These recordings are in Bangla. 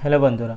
হ্যালো বন্ধুরা,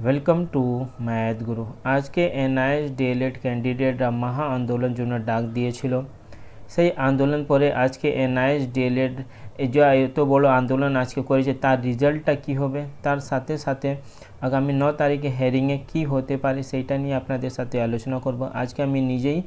ওয়েলকাম টু ম্যাথ গুরু। আজকে এনআইএস ডিএলএড ক্যান্ডিডেটরা মহা আন্দোলন জন্য ডাক দিয়েছিল। সেই আন্দোলন পরে আজকে এনআইএস ডিএলএড যে এত বড় আন্দোলন আজকে করেছে তার রেজাল্টটা কী হবে, তার সাথে সাথে আগামী 9 তারিখে হেয়ারিংয়ে কী হতে পারে সেইটা নিয়ে আপনাদের সাথে আলোচনা করব। আজকে আমি নিজেই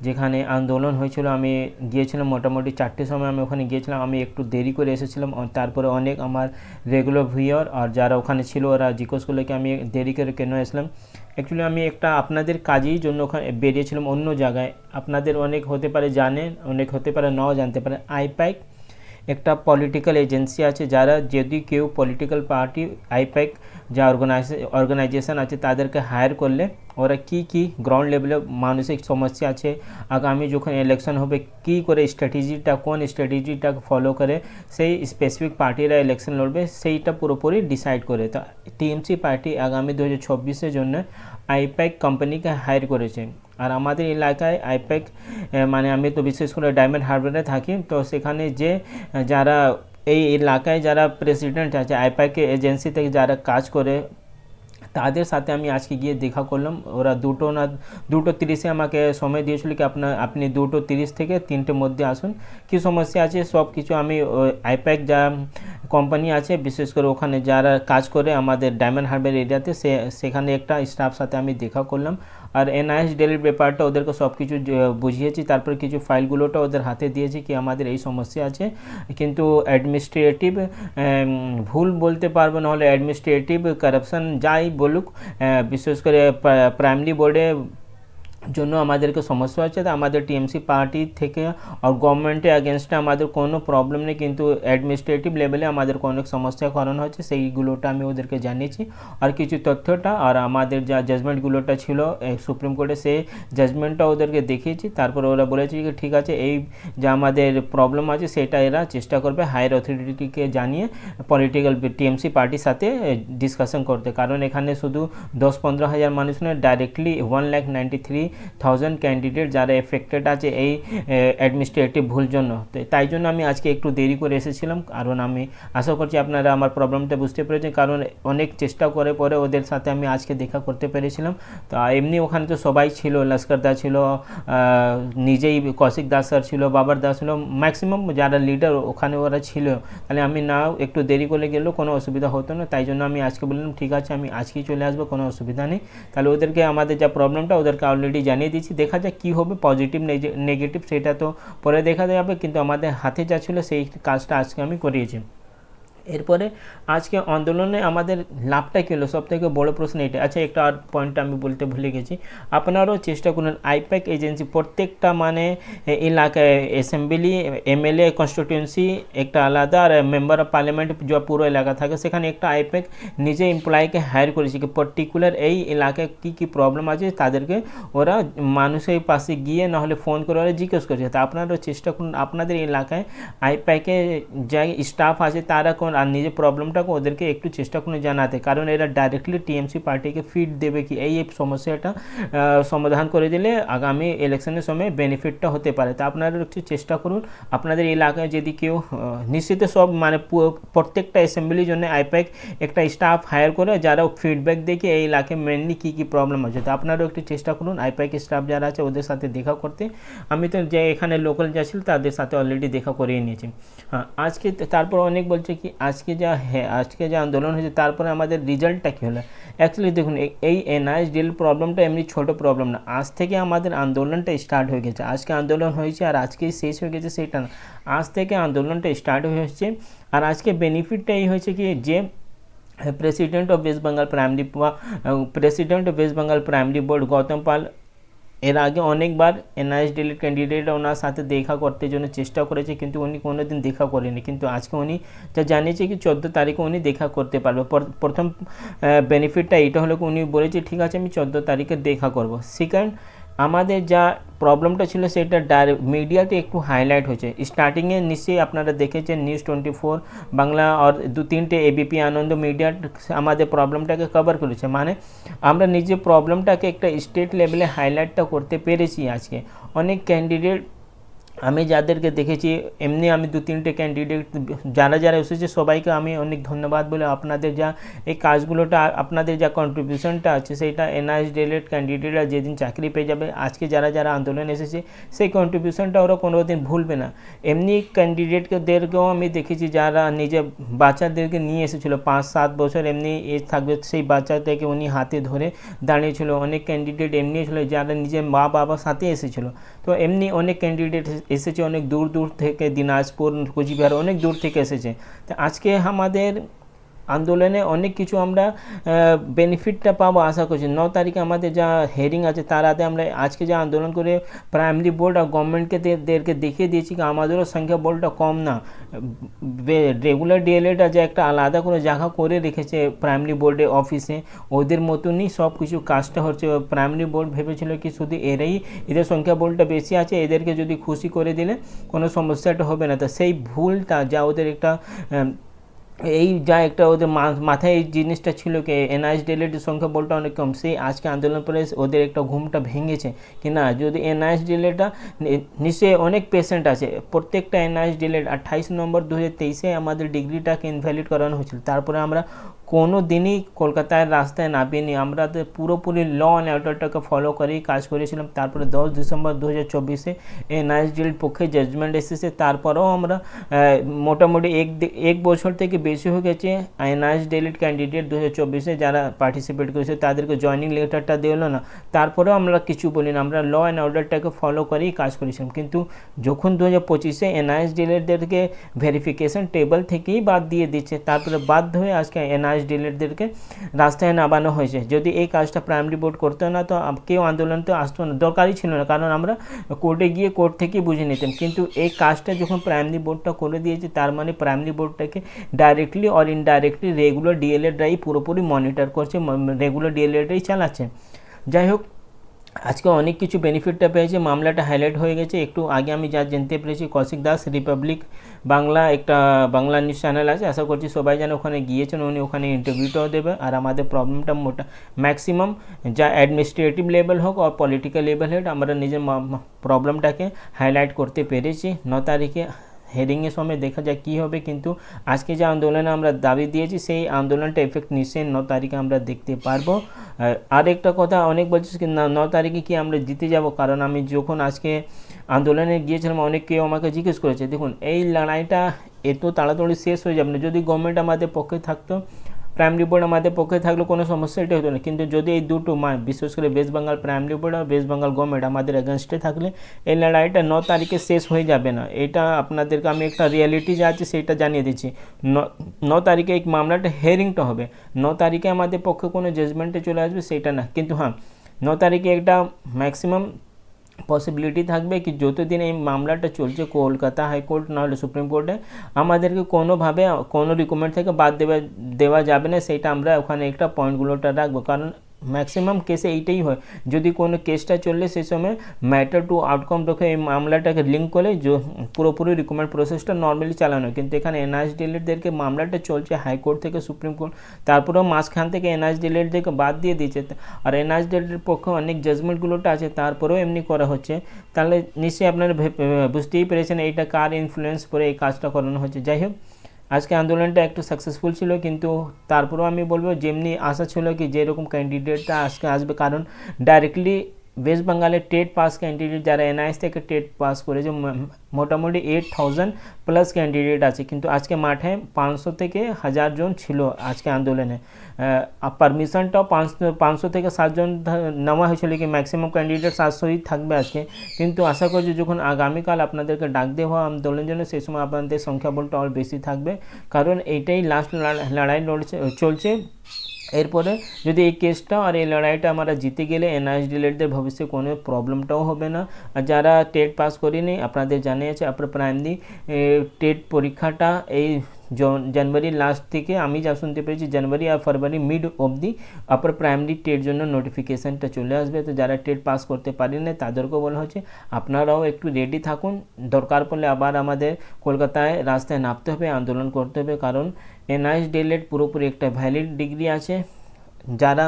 যেখানে আন্দোলন হয়েছিল আমি গিয়েছিলাম, মোটামুটি 4টের সময় আমি ওখানে গিয়েছিলাম। আমি একটু দেরি করে এসেছিলাম, তারপরে অনেক আমার রেগুলার ভিউয়ার আর যারা ওখানে ছিল ওরা জিজ্ঞেস করলো কি আমি দেরি করে কেন আসলাম। অ্যাকচুয়ালি আমি একটা আপনাদের কাজেই জন্য ওখানে বেরিয়েছিলাম অন্য জায়গায়। আপনাদের অনেক হতে পারে জানেন, অনেক হতে পারে নাও জানতে পারে। আইপ্যাক একটা পলিটিক্যাল এজেন্সি আছে, যারা যদি কেউ পলিটিক্যাল পার্টি আইপ্যাক যা অর্গানাইজেশন আছে তাদেরকে হায়ার করলে ওরা কি গ্রাউন্ড লেভেলে মানসিক সমস্যা আছে, আগামী যখন ইলেকশন হবে কী করে স্ট্র্যাটেজিটা, কোন স্ট্র্যাটেজিটা ফলো করে সেই স্পেসিফিক পার্টিরা ইলেকশন লড়বে সেইটা পুরোপুরি ডিসাইড করে। তো টিএমসি পার্টি আগামী 2024-এর জন্য আইপ্যাক কোম্পানিকে হায়ার করেছে। আর আমাদের এলাকায় আইপ্যাক মানে আমি তো বিশেষ করে ডায়মন্ড হারবারে থাকি, তো সেখানে যে যারা এই এলাকায় যারা প্রেসিডেন্ট আছে আইপ্যাক এজেন্সি থেকে যারা কাজ করে তাদের সাথে আমি আজকে গিয়ে দেখা করলাম। ওরা 2:30-এ আমাকে সময় দিয়েছিল কি আপনি 2:30 থেকে 3টের মধ্যে আসুন, কী সমস্যা আছে সব কিছু আমি আইপ্যাক যা কোম্পানি আছে বিশেষ করে ওখানে যারা কাজ করে আমাদের ডায়মন্ড হারবার এরিয়াতে সেখানে একটা স্টাফ সাথে আমি দেখা করলাম। আর এনআইএস ডেলির ব্যাপারটা ওদেরকে সব কিছু বুঝিয়েছি, তারপর কিছু ফাইলগুলোটা ওদের হাতে দিয়েছি কি আমাদের এই সমস্যা আছে, কিন্তু অ্যাডমিনিস্ট্রেটিভ ভুল বলতে পারবো, নাহলে অ্যাডমিনিস্ট্রেটিভ কারাপশান যাই বলুক, বিশেষ করে প্রাইমারি বোর্ডে জন্য আমাদেরকে সমস্যা হচ্ছে। তো আমাদের টিএমসি পার্টি থেকে আর গভর্নমেন্টের এগেনস্টে আমাদের কোনো প্রবলেম নেই, কিন্তু অ্যাডমিনিস্ট্রেটিভ লেভেলে আমাদের অনেক সমস্যার কারণ হচ্ছে, সেইগুলোটা আমি ওদেরকে জানিয়েছি। আর কিছু তথ্যটা আর আমাদের যা জাজমেন্টগুলোটা ছিল সুপ্রিম কোর্টে সেই জাজমেন্টটা ওদেরকে দেখিয়েছি। তারপর ওরা বলেছে যে ঠিক আছে এই যা আমাদের প্রবলেম আছে সেটা এরা চেষ্টা করবে হায়ার অথরিটিকে জানিয়ে পলিটিক্যাল টিএমসি পার্টির সাথে ডিসকাশন করতে, কারণ এখানে শুধু 10-15 হাজার মানুষ নয়, ডাইরেক্টলি 1,93,000 ক্যান্ডিডেট যারা এফেক্টেড আছে এই অ্যাডমিনিস্ট্রেটিভ ভুল জন্য। তো তাই জন্য আমি আজকে একটু দেরি করে এসেছিলাম, কারণ আমি আশা করছি আপনারা আমার প্রবলেমটা বুঝতে পেরেছেন, কারণ অনেক চেষ্টা করে পরে ওদের সাথে আমি আজকে দেখা করতে পেরেছিলাম। তো এমনি ওখানে তো সবাই ছিল, লস্কর দা ছিল, নিজেই কৌশিক দাস স্যার ছিল, বাবার দাস ছিল, ম্যাক্সিমাম যারা লিডার ওখানে ওরা ছিল। তাহলে আমি নাও একটু দেরি করে গেলেও কোনো অসুবিধা হতো না, তাই জন্য আমি আজকে বললাম ঠিক আছে আমি আজকেই চলে আসবো, কোনো অসুবিধা নেই। তাহলে ওদেরকে আমাদের যা প্রবলেমটা ওদেরকে অলরেডি জানিয়ে দিচ্ছি, দেখা যাক কী হবে, পজিটিভ নেগেটিভ সেটা তো পরে দেখা যাবে, কিন্তু আমাদের হাতে যা ছিল সেই কাজটা আজকে আমি করিয়েছি। এরপরে আজকে আন্দোলনে আমাদের লাভটা কী হলো, সবথেকে বড় প্রশ্ন এটা। আচ্ছা একটা আর পয়েন্ট আমি বলতে ভুলে গেছি, আপনারাও চেষ্টা করুন আইপ্যাক এজেন্সি প্রত্যেকটা মানে এলাকায় অ্যাসেম্বলি এমএলএ কনস্টিটিউয়েন্সি একটা আলাদা, আর মেম্বার অফ পার্লামেন্ট যা পুরো এলাকা থাকে সেখানে একটা আইপ্যাক নিজে এমপ্লয়িকে হায়ার করেছে কি পার্টিকুলার এই এলাকায় কী প্রবলেম আছে তাদেরকে ওরা মানুষের পাশে গিয়ে নাহলে ফোন করে ওরা জিজ্ঞেস করছে। তা আপনারাও চেষ্টা করুন আপনাদের এলাকায় আইপ্যাকে যা স্টাফ আছে তারা আর নিজের প্রবলেমটাকে ওদেরকে একটু চেষ্টা করে জানাতে, কারণ এরা ডাইরেক্টলি টিএমসি পার্টিকে ফিড দেবে কি এই সমস্যাটা সমাধান করে দিলে আগামী ইলেকশনের সময় বেনিফিটটা হতে পারে। তা আপনারা একটু চেষ্টা করুন আপনাদের এলাকায় যদি কেউ নিশ্চিত সব মানে প্রত্যেকটা অ্যাসেম্বলির জন্য আইপ্যাক একটা স্টাফ হায়ার করে যারা ফিডব্যাক দেখে এই এলাকায় মেনলি কী প্রবলেম আছে। তো আপনারাও একটু চেষ্টা করুন আইপ্যাক স্টাফ যারা আছে ওদের সাথে দেখা করতে। আমি তো যে এখানে লোকাল যা ছিল তাদের সাথে অলরেডি দেখা করিয়ে নিয়েছি। হ্যাঁ আজকে তারপর অনেক বলছে কি আজকে যা আন্দোলন হয়েছে তারপরে আমাদের রেজাল্টটা কী হলো। অ্যাকচুয়ালি দেখুন এই এনআইএস ডিল প্রবলেমটা এমনি ছোট প্রবলেম না, আজ থেকে আমাদের আন্দোলনটা স্টার্ট হয়ে গেছে। আজকে আন্দোলন হয়েছে আর আজকেই শেষ হয়ে গেছে সেটা না, আজ থেকে আন্দোলনটা স্টার্ট হয়েছে। আর আজকে বেনিফিটটা এই হয়েছে কি যে president of West Bengal primary board Gautam Pal এর আগে অনেকবার এনআইএস ডিলিট ক্যান্ডিডেট ওনার সাথে দেখা করতে জন্য চেষ্টা করেছে, কিন্তু উনি কোনো দিন দেখা করেনি। কিন্তু আজকে উনি যা জানিয়েছে কি 14 তারিখে উনি দেখা করতে পারবে। প্রথম বেনিফিটটা এটা হলো উনি বলেছে ঠিক আছে আমি 14 তারিখে দেখা করব। সেকেন্ড আমাদের যা প্রবলেমটা ছিল সেটা মিডিয়াতে একটু হাইলাইট হয়েছে। স্টার্টিংয়ে নিশ্চয়ই আপনারা দেখেছেন নিউজ 24 বাংলা আর 2-3টে এবিপি আনন্দ মিডিয়া আমাদের প্রবলেমটাকে কভার করেছে, মানে আমরা নিজে প্রবলেমটাকে একটা স্টেট লেভেলে হাইলাইটটা করতে পেরেছি। আজকে অনেক ক্যান্ডিডেট আমি যাদেরকে দেখেছি এমনি আমি 2-3টে ক্যান্ডিডেট যারা যারা এসেছে সবাইকে আমি অনেক ধন্যবাদ বলে আপনাদের যা এই কাজগুলোটা আপনাদের যা কন্ট্রিবিউশনটা আছে সেইটা এনআইএস ডিএলএড ক্যান্ডিডেটরা যেদিন চাকরি পেয়ে যাবে আজকে যারা যারা আন্দোলন এসেছে সেই কন্ট্রিবিউশনটা ওরা কোনো দিন ভুলবে না। এমনি ক্যান্ডিডেটদেরকেও আমি দেখেছি যারা নিজে বাচ্চাদেরকে নিয়ে এসেছিলো 5-7 বছর এমনি এজ থাকবে সেই বাচ্চাদেরকে উনি হাতে ধরে দাঁড়িয়েছিল। অনেক ক্যান্ডিডেট এমনি ছিল যারা নিজের মা বাবার সাথে এসেছিলো। তো এমনি অনেক ক্যান্ডিডেট এসেছে অনেক দূর দূর থেকে, দিনাজপুর, কোচবিহার অনেক দূর থেকে এসেছে। তো আজকে আমাদের আন্দোলনে অনেক কিছু আমরা বেনিফিটটা পাবো আশা করছি। 9 তারিখে আমাদের যা হেয়ারিং আছে তার আগে আমরা আজকে যা আন্দোলন করে প্রাইমারি বোর্ড আর গভর্নমেন্টকে দেখিয়ে দিয়েছি কি আমাদেরও সংখ্যা বোর্ডটা কম না। রেগুলার ডিএলএড যে একটা আলাদা করে জায়গা করে রেখেছে প্রাইমারি বোর্ডে অফিসে, ওদের মতনই সব কিছু কাজটা হচ্ছে। প্রাইমারি বোর্ড ভেবেছিল কি শুধু এদের সংখ্যা বোর্ডটা বেশি আছে, এদেরকে যদি খুশি করে দিলে কোনো সমস্যাটা হবে না। তো সেই ভুলটা যা ওদের একটা এই যা একটা ওদের মাথায় এই জিনিসটা ছিল কি এনআইএস ডিএলএডের সংখ্যা বলটা অনেক কম, সেই আজকে আন্দোলন পরে ওদের একটা ঘুমটা ভেঙেছে কি না যদি এনআইএস ডিএলএডটা নিশ্চয়ই অনেক পেশেন্ট আছে। প্রত্যেকটা এনআইএস ডিএলএড 28 নম্বর 2023 আমাদের ডিগ্রিটাকে ইনভ্যালিড করানো হয়েছিল। তারপরে আমরা কোনো দিনই কলকাতায় রাস্তায় নামিনি, আমরা পুরোপুরি ল অ্যান্ড অর্ডারটাকে ফলো করেই কাজ করেছিলাম। তারপরে 10 ডিসেম্বর 2024 এনআইএস ডিএলএড পক্ষে জাজমেন্ট এসেছে। তারপরেও আমরা মোটামুটি এক বছর থেকে বেশি হয়ে গেছে এনআইএস ডিএলএড ক্যান্ডিডেট 2024 যারা পার্টিসিপেট করেছে তাদেরকে জয়নিং লেটারটা দিলো না, তারপরেও আমরা কিছু বলি না, আমরা ল অ্যান্ড অর্ডারটাকে ফলো করেই কাজ করেছিলাম। কিন্তু যখন 2025 এনআইএস ডিএলএডদেরকে ভেরিফিকেশন টেবল থেকেই বাদ দিয়ে দিচ্ছে, তারপরে বাধ্য হয়ে আজকে এনআইএস ডিএলএডদেরকে রাস্তায় নামানো হয়েছে। যদি এই কাজটা প্রাইমারি বোর্ড করতো না তো কেউ আন্দোলন তো আসতো না, দরকারই ছিল না, কারণ আমরা কোর্টে গিয়ে কোর্ট থেকেই বুঝে নিতাম। কিন্তু এই কাজটা যখন প্রাইমারি বোর্ডটা করে দিয়েছে তার মানে প্রাইমারি বোর্ডটাকে ডাইরেক্টলি আর ইনডাইরেক্টলি রেগুলার ডিএলএডরাই পুরোপুরি মনিটর করছে, রেগুলার ডিএলএডরাই চালাচ্ছে। যাই হোক, আজকে অনেক কিছু বেনিফিটটা পেয়েছে, মামলাটা হাইলাইট হয়ে গেছে। একটু আগে আমি যা জানতে পেরেছি কৌশিক দাস রিপাবলিক বাংলা একটা বাংলা নিউজ চ্যানেল আছে, আশা করছি সবাই যেন ওখানে গিয়েছেন, উনি ওখানে ইন্টারভিউটাও দেবে। আর আমাদের প্রবলেমটা ম্যাক্সিমাম যা অ্যাডমিনিস্ট্রেটিভ লেভেল হোক আর পলিটিক্যাল লেভেল হোক আমরা নিজের প্রবলেমটাকে হাইলাইট করতে পেরেছি। 9 তারিখে হেয়ারিংয়ের সময় দেখা যায় কী হবে, কিন্তু আজকে যে আন্দোলনে আমরা দাবি দিয়েছি সেই আন্দোলনটা এফেক্ট নিশ্চয়ই 9 তারিখে আমরা দেখতে পারবো। আর একটা কথা অনেক বলছিস কি 9 তারিখে কি আমরা জিতে যাব, কারণ আমি যখন আজকে আন্দোলনে গিয়েছিলাম অনেক কেউ আমাকে জিজ্ঞেস করেছে, দেখুন এই লড়াইটা এত তাড়াতাড়ি শেষ হয়ে যাবে না। যদি গভর্নমেন্ট আমাদের পক্ষে থাকতো, প্রাইমারি বোর্ড আমাদের পক্ষে থাকলে কোনো সমস্যাটাই হতো না, কিন্তু যদি এই দুটো বিশেষ করে ওয়েস্ট বেঙ্গল প্রাইমারি বোর্ড আর ওয়েস্ট বেঙ্গল গভর্নমেন্ট আমাদের এগেনস্টে থাকলে এই লড়াইটা 9 তারিখে শেষ হয়ে যাবে না। এটা আপনাদেরকে আমি একটা রিয়ালিটি যা আছে সেটা জানিয়ে দিচ্ছি। 9 তারিখে এই মামলাটা হিয়ারিংটা হবে, 9 তারিখে আমাদের পক্ষে কোনো জাজমেন্টে চলে আসবে সেটা না, কিন্তু হ্যাঁ 9 তারিখে একটা ম্যাক্সিমাম পসিবিলিটি থাকবে কি যতদিন এই মামলাটা চলছে কলকাতা হাইকোর্ট নাহলে সুপ্রিম কোর্টে আমাদেরকে কোনোভাবে কোনো রিকমেন্ড থেকে বাদ দেওয়া যাবে না, সেটা আমরা ওখানে একটা পয়েন্টগুলোটা রাখবো। কারণ ম্যাক্সিমাম কেসে এইটাই হয়, যদি কোনো কেসটা চললে সেই সময় ম্যাটার টু আউটকাম রেখে এই মামলাটাকে লিঙ্ক করে পুরোপুরি রিকমেন্ড প্রসেসটা নর্মালি চালানো। কিন্তু এখানে এনআইএস ডিএলএডদেরকে মামলাটা চলছে হাইকোর্ট থেকে সুপ্রিম কোর্ট, তারপরেও মাঝখান থেকে এনআইএস ডিএলএডদেরকে বাদ দিয়ে দিয়েছে। আর এনআইএস ডিএলএডের পক্ষে অনেক জাজমেন্টগুলোটা আছে তারপরেও এমনি করা হচ্ছে, তাহলে নিশ্চয়ই আপনারা বুঝতেই পেরেছেন এইটা কার ইনফ্লুয়েন্স করে এই কাজটা করানো হচ্ছে। যাই হোক, আজকে আন্দোলনটা একটু সাকসেসফুল ছিল, কিন্তু তারপরেও আমি বলবো যেমনি আশা ছিল কি যেরকম ক্যান্ডিডেটটা আজকে আসবে, কারণ ডাইরেক্টলি ওয়েস্ট বেঙ্গলের টেট পাস ক্যান্ডিডেট যারা এনআইএস থেকে টেট পাস করেছে মোটামুটি 8000 প্লাস ক্যান্ডিডেট আছে, কিন্তু আজকে মাঠে 500 থেকে 1000 জন ছিল আজকে আন্দোলনে। পারমিশনটাও 500 থেকে 7 জন নেওয়া হয়েছিল, কি ম্যাক্সিমাম ক্যান্ডিডেট 700ই থাকবে আজকে। কিন্তু আশা করছি যখন আগামীকাল আপনাদেরকে ডাক দেওয়া আন্দোলনের জন্য সেই সময় আপনাদের সংখ্যাবলটা আরও বেশি থাকবে, কারণ এইটাই লাস্ট লড়াই চলছে। এরপরে যদি এই কেসটা আর এই লড়াইটা আমরা জিতে গেলে এনআইএস ডিএলএডদের ভবিষ্যতে কোনো প্রবলেমটাও হবে না। আর যারা টেট পাস করেনি আপনাদের জানিয়েছে আপনার প্রাইমারি টেট পরীক্ষাটা এই জানুয়ারি লাস্ট থেকে আমি যা শুনতে পেরেছি জানুয়ারি আর ফেব্রুয়ারি মিড অবধি আপার প্রাইমারি টেট জন্য নোটিফিকেশানটা চলে আসবে। তো যারা টেট পাস করতে পারেন না তাদেরকেও বলা হচ্ছে আপনারাও একটু রেডি থাকুন, দরকার পড়লে আবার আমাদের কলকাতায় রাস্তায় নামতে হবে, আন্দোলন করতে হবে, কারণ এনআইএস ডিএলএড পুরোপুরি একটা ভ্যালিড ডিগ্রি আছে, যারা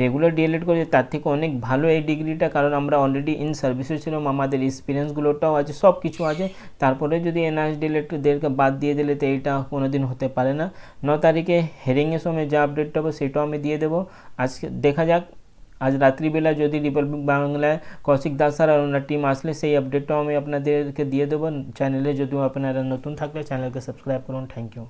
রেগুলার ডিএলএড করেছে তার থেকে অনেক ভালো এই ডিগ্রিটা, কারণ আমরা অলরেডি ইন সার্ভিসে ছিলাম, আমাদের এক্সপিরিয়েন্সগুলোটাও আছে, সব কিছু আছে। তারপরে যদি এনআইএস ডিএলএডদেরকে বাদ দিয়ে দিলে তো এইটা কোনো দিন হতে পারে না। 9 তারিখে হেরিংয়ের সময় যা আপডেটটা হবে সেটাও আমি দিয়ে দেবো। আজকে দেখা যাক, আজ রাত্রিবেলা যদি রিপাবলিক বাংলায় কৌশিক দাস স্যার আর ওনার টিম আসলে সেই আপডেটটাও আমি আপনাদেরকে দিয়ে দেবো চ্যানেলে। যদিও আপনারা নতুন থাকলে চ্যানেলকে সাবস্ক্রাইব করুন। Thank you.